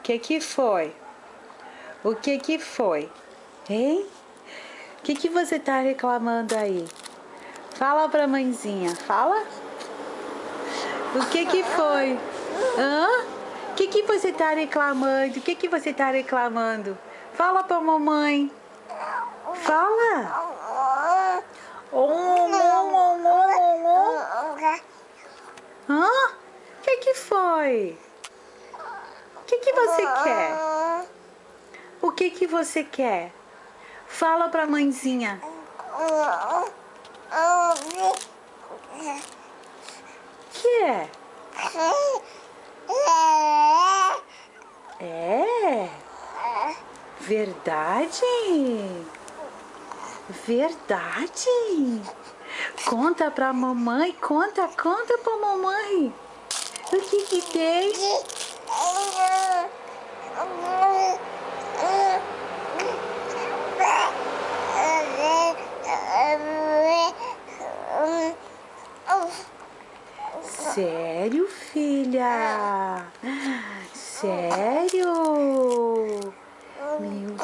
Que foi? O que foi? Hein? O que você tá reclamando aí? Fala pra mãezinha, fala. O que foi? Hã? O que você tá reclamando? O que você tá reclamando? Fala pra mamãe. Fala. Hã? O que foi? O que você quer? O que você quer? Fala pra mãezinha. Que é? É? Verdade? Verdade? Conta pra mamãe, conta pra mamãe. O que tem? Sério, filha? Sério? Meu...